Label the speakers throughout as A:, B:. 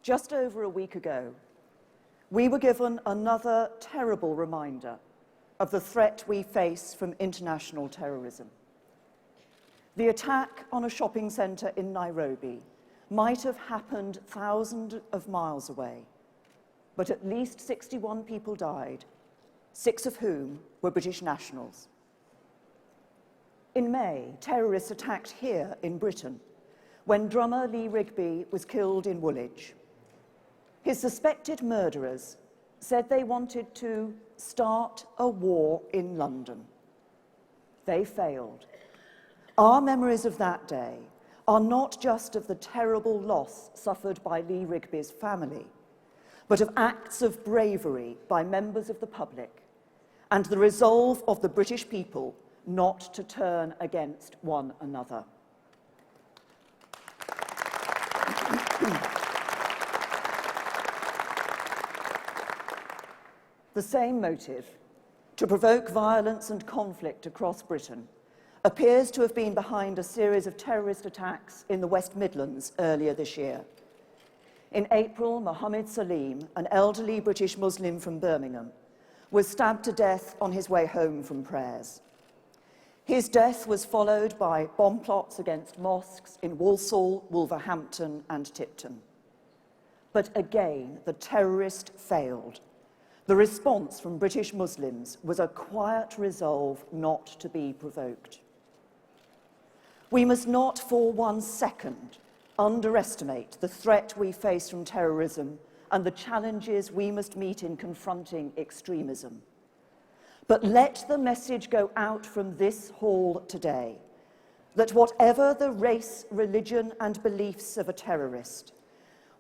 A: Just over a week ago, we were given another terrible reminder of the threat we face from international terrorism. The attack on a shopping centre in Nairobi might have happened thousands of miles away, but at least 61 people died, 6 of whom were British nationals. In May, terrorists attacked here in Britain, when drummer Lee Rigby was killed in Woolwich. His suspected murderers said they wanted to start a war in London. They failed. Our memories of that day are not just of the terrible loss suffered by Lee Rigby's family, but of acts of bravery by members of the public and the resolve of the British people not to turn against one another. The same motive, to provoke violence and conflict across Britain, appears to have been behind a series of terrorist attacks in the West Midlands earlier this year. In April, Mohammed Salim, an elderly British Muslim from Birmingham, was stabbed to death on his way home from prayers. His death was followed by bomb plots against mosques in Walsall, Wolverhampton, and Tipton. But again, the terrorist failed. The response from British Muslims was a quiet resolve not to be provoked. We must not for 1 second underestimate the threat we face from terrorism and the challenges we must meet in confronting extremism. But let the message go out from this hall today that whatever the race, religion, and beliefs of a terrorist,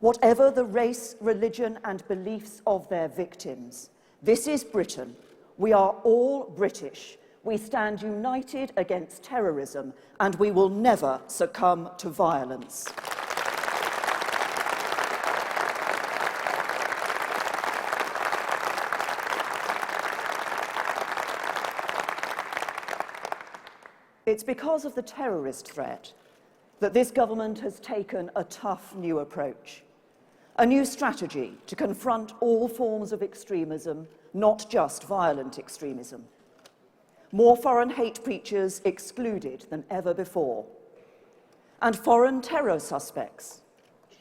A: whatever the race, religion, and beliefs of their victims, this is Britain. We are all British. We stand united against terrorism, and we will never succumb to violence. It's because of the terrorist threat that this government has taken a tough new approach. A new strategy to confront all forms of extremism, not just violent extremism. More foreign hate preachers excluded than ever before. And foreign terror suspects,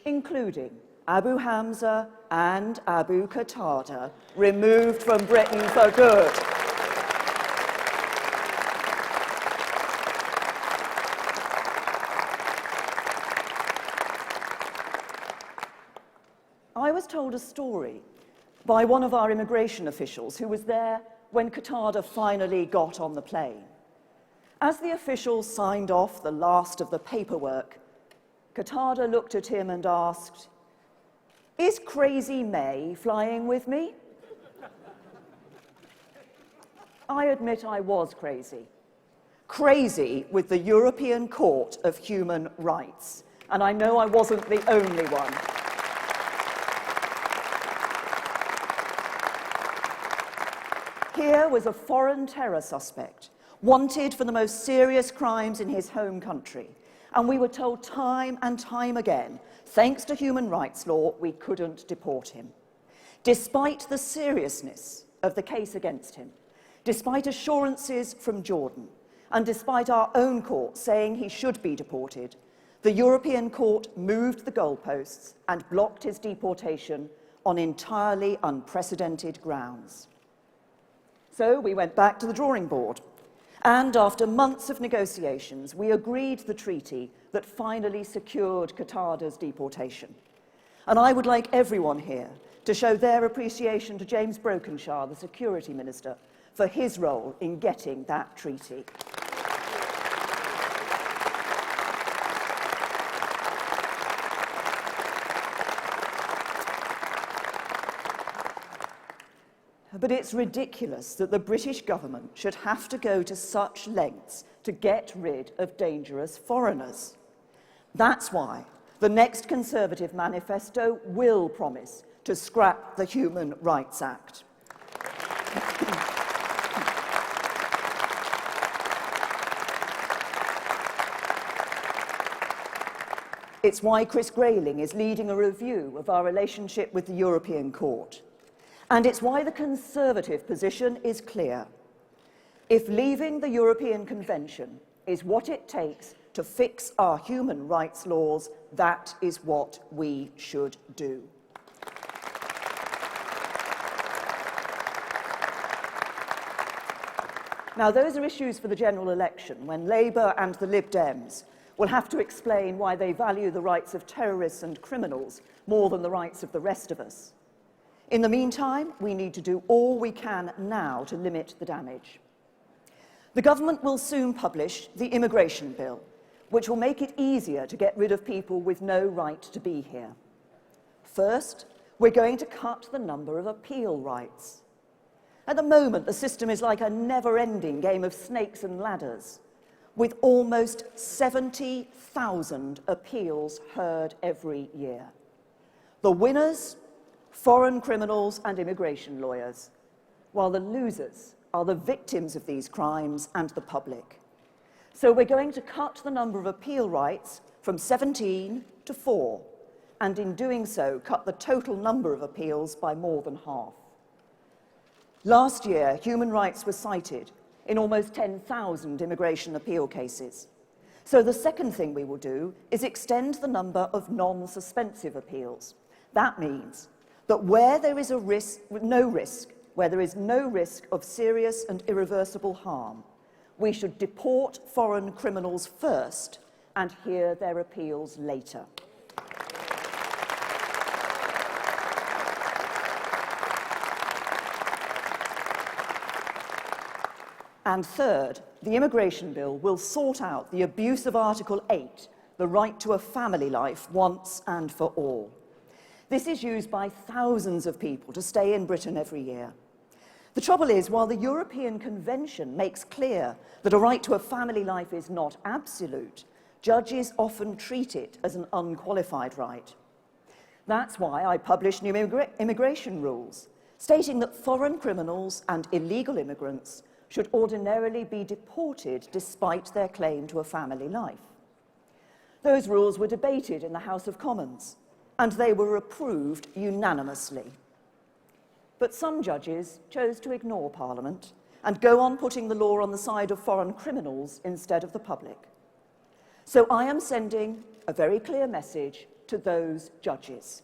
A: including Abu Hamza and Abu Qatada, removed from Britain for good. I was told a story by one of our immigration officials who was there when Qatada finally got on the plane. As the official signed off the last of the paperwork, Qatada looked at him and asked, "Is Crazy May flying with me?" I admit I was crazy. Crazy with the European Court of Human Rights. And I know I wasn't the only one. Here was a foreign terror suspect, wanted for the most serious crimes in his home country. And we were told time and time again, thanks to human rights law, we couldn't deport him. Despite the seriousness of the case against him, despite assurances from Jordan, and despite our own court saying he should be deported, the European Court moved the goalposts and blocked his deportation on entirely unprecedented grounds. So we went back to the drawing board, and after months of negotiations, we agreed the treaty that finally secured Qatada's deportation. And I would like everyone here to show their appreciation to James Brokenshire, the Security Minister, for his role in getting that treaty. But it's ridiculous that the British government should have to go to such lengths to get rid of dangerous foreigners. That's why the next Conservative manifesto will promise to scrap the Human Rights Act. It's why Chris Grayling is leading a review of our relationship with the European Court. And it's why the Conservative position is clear. If leaving the European Convention is what it takes to fix our human rights laws, that is what we should do. Now, those are issues for the general election, when Labour and the Lib Dems will have to explain why they value the rights of terrorists and criminals more than the rights of the rest of us. In the meantime, we need to do all we can now to limit the damage. The government will soon publish the immigration bill, which will make it easier to get rid of people with no right to be here. First, we're going to cut the number of appeal rights. At the moment, the system is like a never-ending game of snakes and ladders, with almost 70,000 appeals heard every year. The winners, foreign criminals and immigration lawyers, while the losers are the victims of these crimes and the public. So we're going to cut the number of appeal rights from 17 to 4, and in doing so, cut the total number of appeals by more than half. Last year, human rights were cited in almost 10,000 immigration appeal cases. So the second thing we will do is extend the number of non-suspensive appeals. That means that where there is where there is no risk of serious and irreversible harm, we should deport foreign criminals first and hear their appeals later. And third, the immigration bill will sort out the abuse of Article 8, the right to a family life, once and for all. This is used by thousands of people to stay in Britain every year. The trouble is, while the European Convention makes clear that a right to a family life is not absolute, judges often treat it as an unqualified right. That's why I published new immigration rules, stating that foreign criminals and illegal immigrants should ordinarily be deported despite their claim to a family life. Those rules were debated in the House of Commons, and they were approved unanimously. But some judges chose to ignore Parliament and go on putting the law on the side of foreign criminals instead of the public. So I am sending a very clear message to those judges.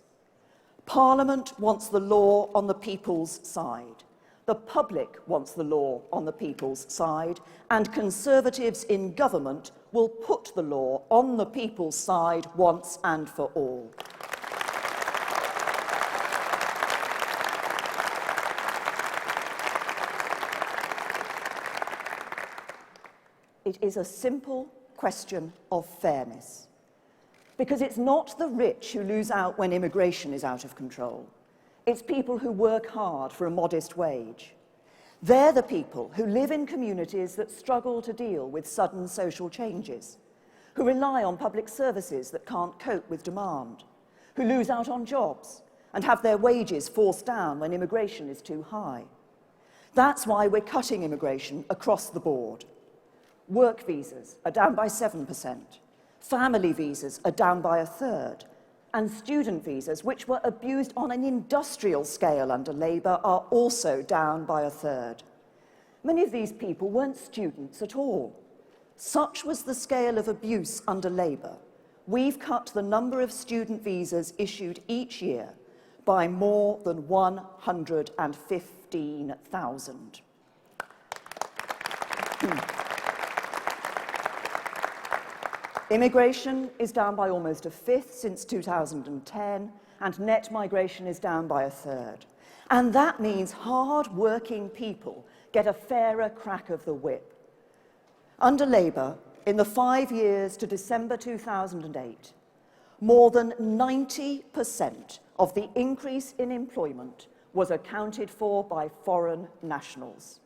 A: Parliament wants the law on the people's side. The public wants the law on the people's side, and Conservatives in government will put the law on the people's side once and for all. It is a simple question of fairness, because it's not the rich who lose out when immigration is out of control. It's people who work hard for a modest wage. They're the people who live in communities that struggle to deal with sudden social changes, who rely on public services that can't cope with demand, who lose out on jobs and have their wages forced down when immigration is too high. That's why we're cutting immigration across the board. Work visas are down by 7%, family visas are down by a third, and student visas, which were abused on an industrial scale under Labour, are also down by a third. Many of these people weren't students at all. Such was the scale of abuse under Labour. We've cut the number of student visas issued each year by more than 115,000. Immigration is down by almost a fifth since 2010, and net migration is down by a third. And that means hard-working people get a fairer crack of the whip. Under Labour, in the 5 years to December 2008, more than 90% of the increase in employment was accounted for by foreign nationals.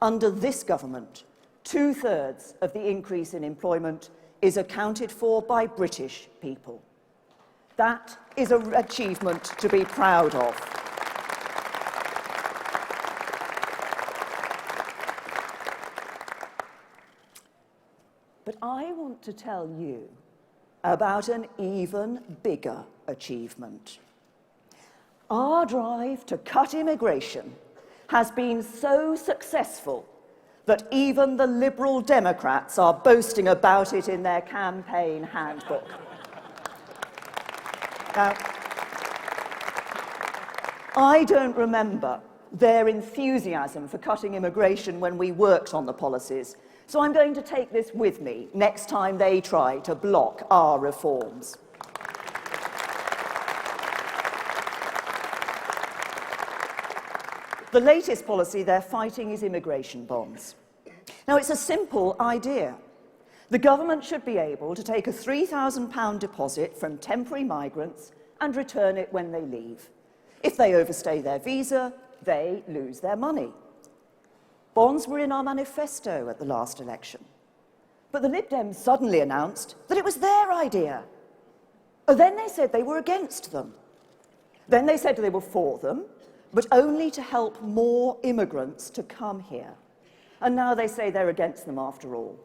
A: Under this government, 2/3 of the increase in employment is accounted for by British people. That is an achievement to be proud of. But I want to tell you about an even bigger achievement. Our drive to cut immigration has been so successful that even the Liberal Democrats are boasting about it in their campaign handbook. Now, I don't remember their enthusiasm for cutting immigration when we worked on the policies, so I'm going to take this with me next time they try to block our reforms. The latest policy they're fighting is immigration bonds. Now, it's a simple idea. The government should be able to take a £3,000 deposit from temporary migrants and return it when they leave. If they overstay their visa, they lose their money. Bonds were in our manifesto at the last election. But the Lib Dems suddenly announced that it was their idea. Then they said they were against them. Then they said they were for them, but only to help more immigrants to come here. And now they say they're against them after all.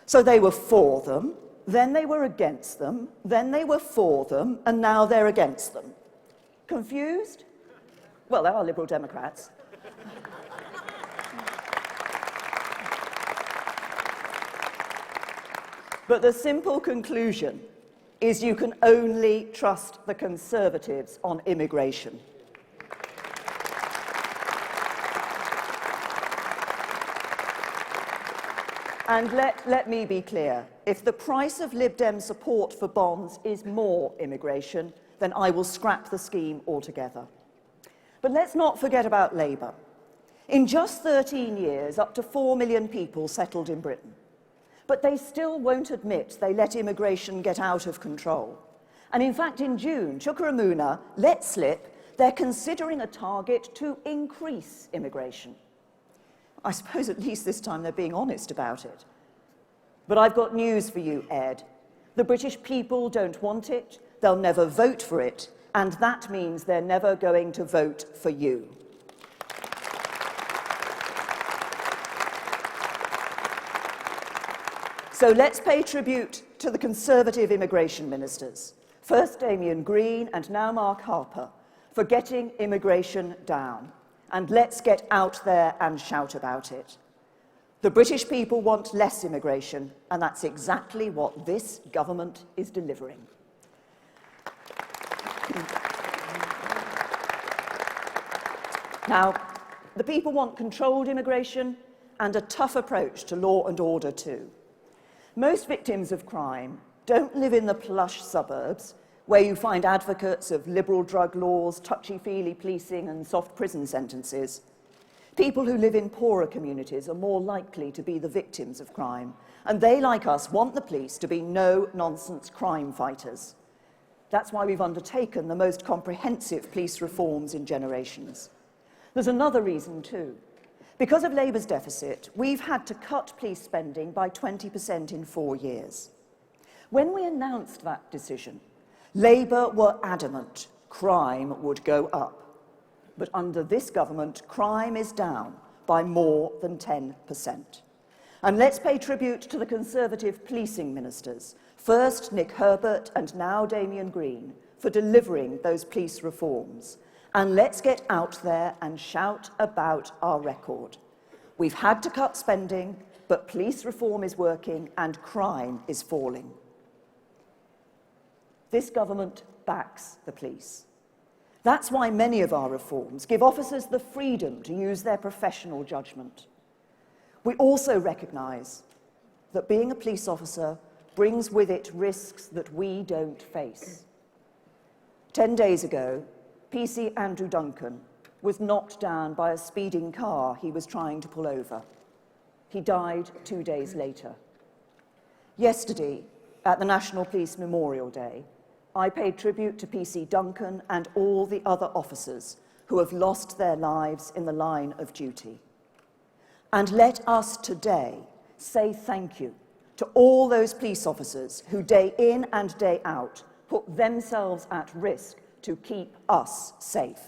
A: So they were for them, then they were against them, then they were for them, and now they're against them. Confused? Well, they are Liberal Democrats. But the simple conclusion is you can only trust the Conservatives on immigration. And let me be clear, if the price of Lib Dem support for bonds is more immigration, then I will scrap the scheme altogether. But let's not forget about Labour. In just 13 years, up to 4 million people settled in Britain. But they still won't admit they let immigration get out of control. And in fact, in June, Chukwuemeka let slip they're considering a target to increase immigration. I suppose at least this time they're being honest about it. But I've got news for you, Ed. The British people don't want it, they'll never vote for it, and that means they're never going to vote for you. So let's pay tribute to the Conservative immigration ministers, first Damien Green and now Mark Harper, for getting immigration down. And let's get out there and shout about it. The British people want less immigration, and that's exactly what this government is delivering. Now, the people want controlled immigration and a tough approach to law and order too. Most victims of crime don't live in the plush suburbs where you find advocates of liberal drug laws, touchy-feely policing and soft prison sentences. People who live in poorer communities are more likely to be the victims of crime, and they, like us, want the police to be no-nonsense crime fighters. That's why we've undertaken the most comprehensive police reforms in generations. There's another reason too. Because of Labour's deficit, we've had to cut police spending by 20% in 4 years. When we announced that decision, Labour were adamant crime would go up. But under this government, crime is down by more than 10%. And let's pay tribute to the Conservative policing ministers, first Nick Herbert and now Damien Green, for delivering those police reforms. And let's get out there and shout about our record. We've had to cut spending, but police reform is working and crime is falling. This government backs the police. That's why many of our reforms give officers the freedom to use their professional judgment. We also recognise that being a police officer brings with it risks that we don't face. 10 days ago, PC Andrew Duncan was knocked down by a speeding car he was trying to pull over. He died 2 days later. Yesterday, at the National Police Memorial Day, I paid tribute to PC Duncan and all the other officers who have lost their lives in the line of duty. And let us today say thank you to all those police officers who day in and day out put themselves at risk to keep us safe.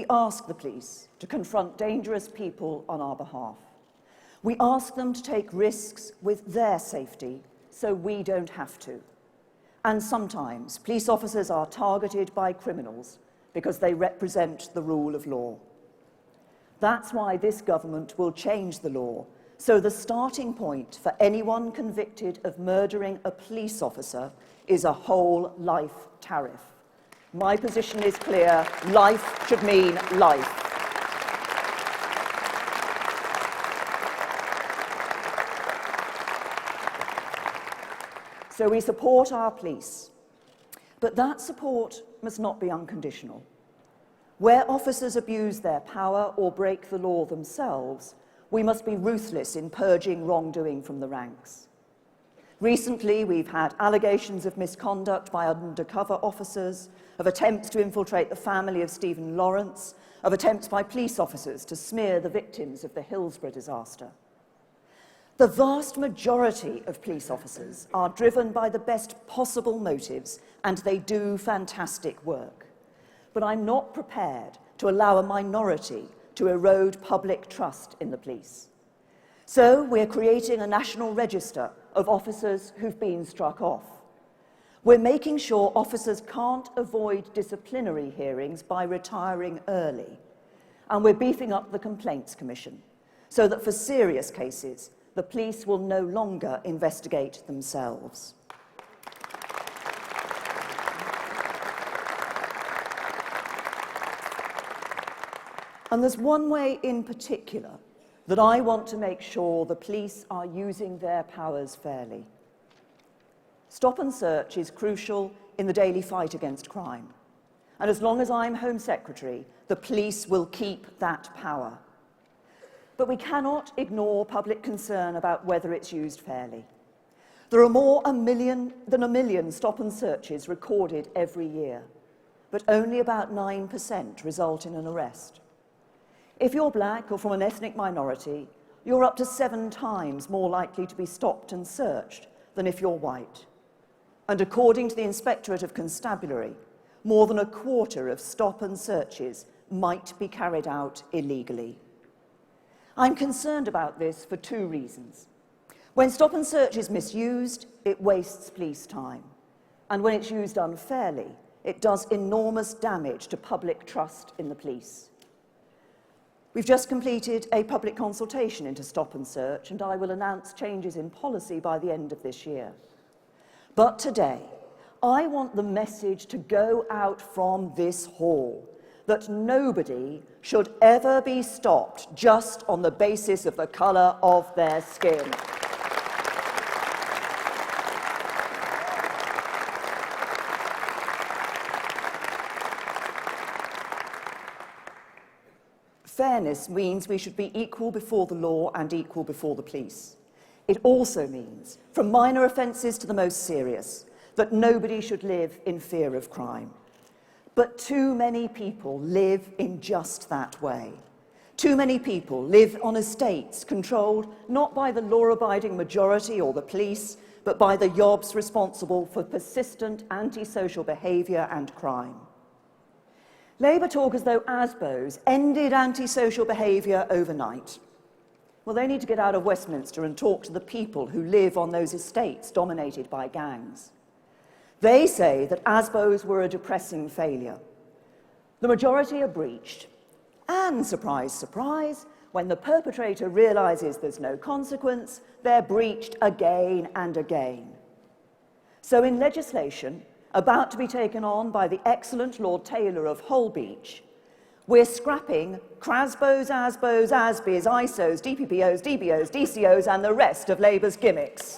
A: we ask the police to confront dangerous people on our behalf. We ask them to take risks with their safety so we don't have to. And sometimes police officers are targeted by criminals because they represent the rule of law. That's why this government will change the law, so the starting point for anyone convicted of murdering a police officer is a whole life tariff. My position is clear: life should mean life. So we support our police, but that support must not be unconditional. Where officers abuse their power or break the law themselves, we must be ruthless in purging wrongdoing from the ranks. Recently, we've had allegations of misconduct by undercover officers, of attempts to infiltrate the family of Stephen Lawrence, of attempts by police officers to smear the victims of the Hillsborough disaster. The vast majority of police officers are driven by the best possible motives, and they do fantastic work. But I'm not prepared to allow a minority to erode public trust in the police. So we're creating a national register of officers who've been struck off. We're making sure officers can't avoid disciplinary hearings by retiring early. And we're beefing up the Complaints Commission so that for serious cases, the police will no longer investigate themselves. And there's one way in particular that I want to make sure the police are using their powers fairly. Stop and search is crucial in the daily fight against crime. And as long as I'm Home Secretary, the police will keep that power. But we cannot ignore public concern about whether it's used fairly. There are more than a million stop and searches recorded every year, but only about 9% result in an arrest. If you're black or from an ethnic minority, you're up to 7 times more likely to be stopped and searched than if you're white. And according to the Inspectorate of Constabulary, more than a quarter of stop and searches might be carried out illegally. I'm concerned about this for 2 reasons. When stop and search is misused, it wastes police time. And when it's used unfairly, it does enormous damage to public trust in the police. We've just completed a public consultation into stop and search, and I will announce changes in policy by the end of this year. But today, I want the message to go out from this hall that nobody should ever be stopped just on the basis of the colour of their skin. Fairness means we should be equal before the law and equal before the police. It also means, from minor offences to the most serious, that nobody should live in fear of crime. But too many people live in just that way. Too many people live on estates controlled not by the law-abiding majority or the police, but by the yobs responsible for persistent antisocial behaviour and crime. Labour talk as though ASBOs ended antisocial behaviour overnight. Well, they need to get out of Westminster and talk to the people who live on those estates dominated by gangs. They say that ASBOs were a depressing failure. The majority are breached. And surprise, surprise, when the perpetrator realises there's no consequence, they're breached again and again. So in legislation about to be taken on by the excellent Lord Taylor of Holbeach, we're scrapping CRASBOs, ASBOs, ASBIs, ISOs, DPPOs, DBOs, DCOs and the rest of Labour's gimmicks.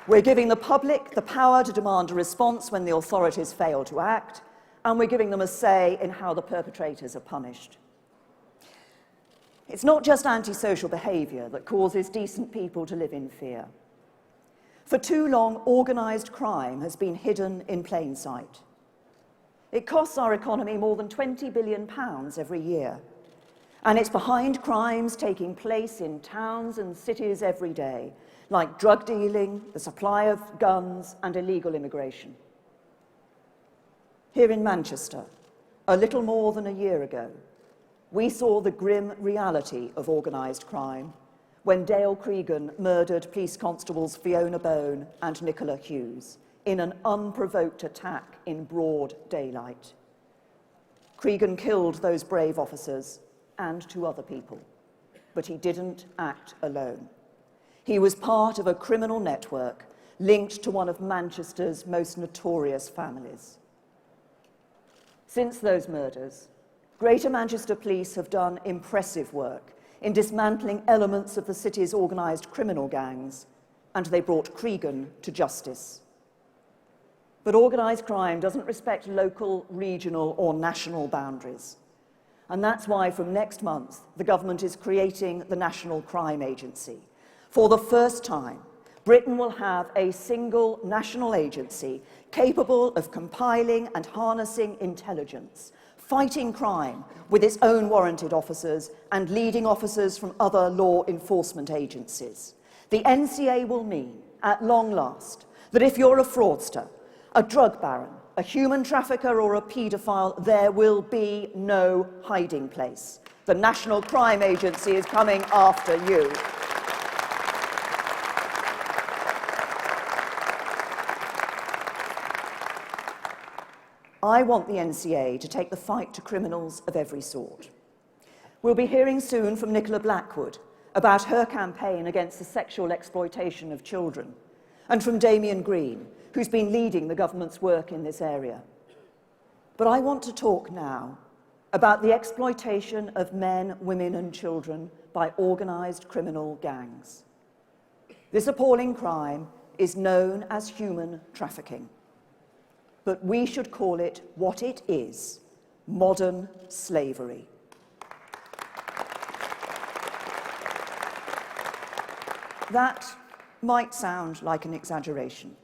A: We're giving the public the power to demand a response when the authorities fail to act, and we're giving them a say in how the perpetrators are punished. It's not just antisocial behaviour that causes decent people to live in fear. For too long, organised crime has been hidden in plain sight. It costs our economy more than £20 billion every year. And it's behind crimes taking place in towns and cities every day, like drug dealing, the supply of guns, and illegal immigration. Here in Manchester, a little more than a year ago, we saw the grim reality of organised crime when Dale Cregan murdered police constables Fiona Bone and Nicola Hughes in an unprovoked attack in broad daylight. Cregan killed those brave officers and 2 other people, but he didn't act alone. He was part of a criminal network linked to one of Manchester's most notorious families. Since those murders, Greater Manchester Police have done impressive work in dismantling elements of the city's organised criminal gangs, and they brought Cregan to justice. But organised crime doesn't respect local, regional, or national boundaries. And that's why from next month, the government is creating the National Crime Agency. For the first time, Britain will have a single national agency capable of compiling and harnessing intelligence, fighting crime with its own warranted officers and leading officers from other law enforcement agencies. The NCA will mean, at long last, that if you're a fraudster, a drug baron, a human trafficker or a paedophile, there will be no hiding place. The National Crime Agency is coming after you. I want the NCA to take the fight to criminals of every sort. We'll be hearing soon from Nicola Blackwood about her campaign against the sexual exploitation of children, and from Damien Green, who's been leading the government's work in this area. But I want to talk now about the exploitation of men, women and children by organised criminal gangs. This appalling crime is known as human trafficking. But we should call it what it is: modern slavery. That might sound like an exaggeration,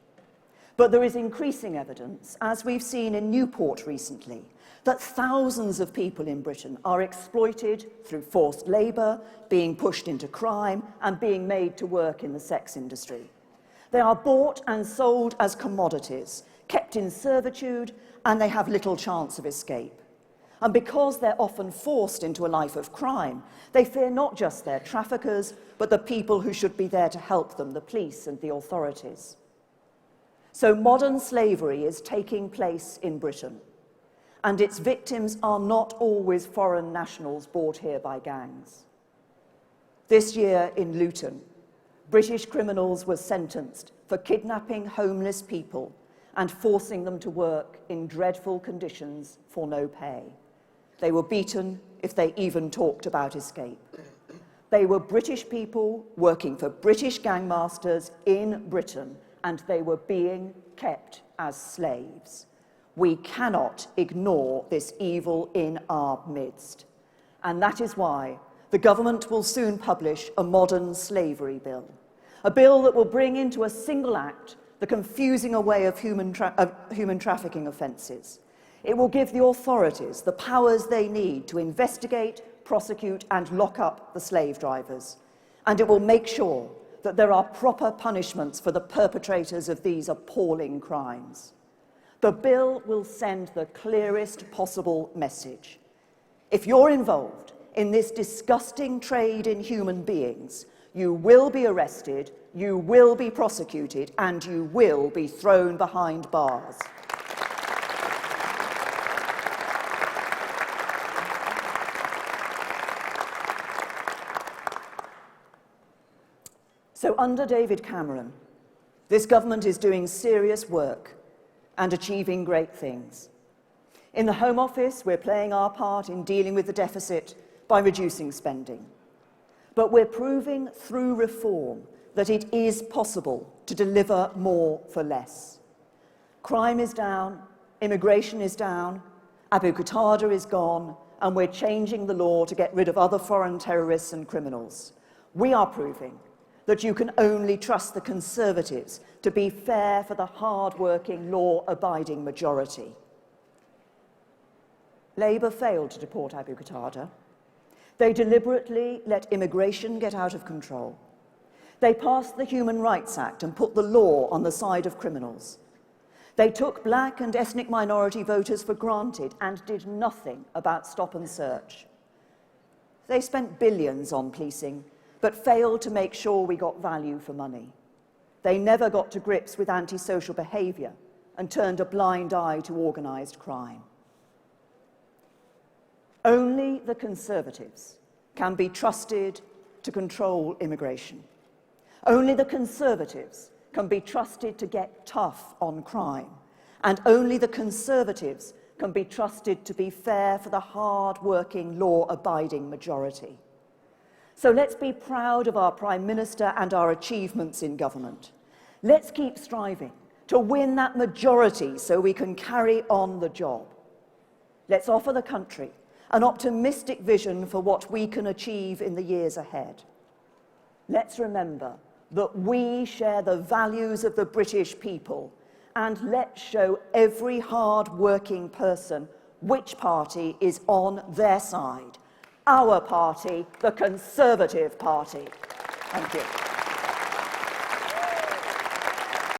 A: but there is increasing evidence, as we've seen in Newport recently, that thousands of people in Britain are exploited through forced labour, being pushed into crime, and being made to work in the sex industry. They are bought and sold as commodities, kept in servitude, and they have little chance of escape. And because they're often forced into a life of crime, they fear not just their traffickers, but the people who should be there to help them, the police and the authorities. So modern slavery is taking place in Britain, and its victims are not always foreign nationals brought here by gangs. This year in Luton, British criminals were sentenced for kidnapping homeless people and forcing them to work in dreadful conditions for no pay. They were beaten if they even talked about escape. They were British people working for British gangmasters in Britain, and they were being kept as slaves. We cannot ignore this evil in our midst. And that is why the government will soon publish a modern slavery bill, a bill that will bring into a single act the confusing away of human trafficking offences. It will give the authorities the powers they need to investigate, prosecute and lock up the slave drivers. And it will make sure that there are proper punishments for the perpetrators of these appalling crimes. The bill will send the clearest possible message. If you're involved in this disgusting trade in human beings, you will be arrested, you will be prosecuted, and you will be thrown behind bars. So under David Cameron, this government is doing serious work and achieving great things. In the Home Office, we're playing our part in dealing with the deficit by reducing spending. But we're proving through reform that it is possible to deliver more for less. Crime is down, immigration is down, Abu Qatada is gone, and we're changing the law to get rid of other foreign terrorists and criminals. We are proving that you can only trust the Conservatives to be fair for the hard-working, law-abiding majority. Labour failed to deport Abu Qatada. They deliberately let immigration get out of control. They passed the Human Rights Act and put the law on the side of criminals. They took black and ethnic minority voters for granted and did nothing about stop and search. They spent billions on policing, but failed to make sure we got value for money. They never got to grips with antisocial behaviour and turned a blind eye to organised crime. Only the Conservatives can be trusted to control immigration. Only the Conservatives can be trusted to get tough on crime. And only the Conservatives can be trusted to be fair for the hard-working, law-abiding majority. So let's be proud of our Prime Minister and our achievements in government. Let's keep striving to win that majority so we can carry on the job. Let's offer the country an optimistic vision for what we can achieve in the years ahead. Let's remember that we share the values of the British people, and let's show every hard-working person which party is on their side. Our party, the Conservative Party. Thank you.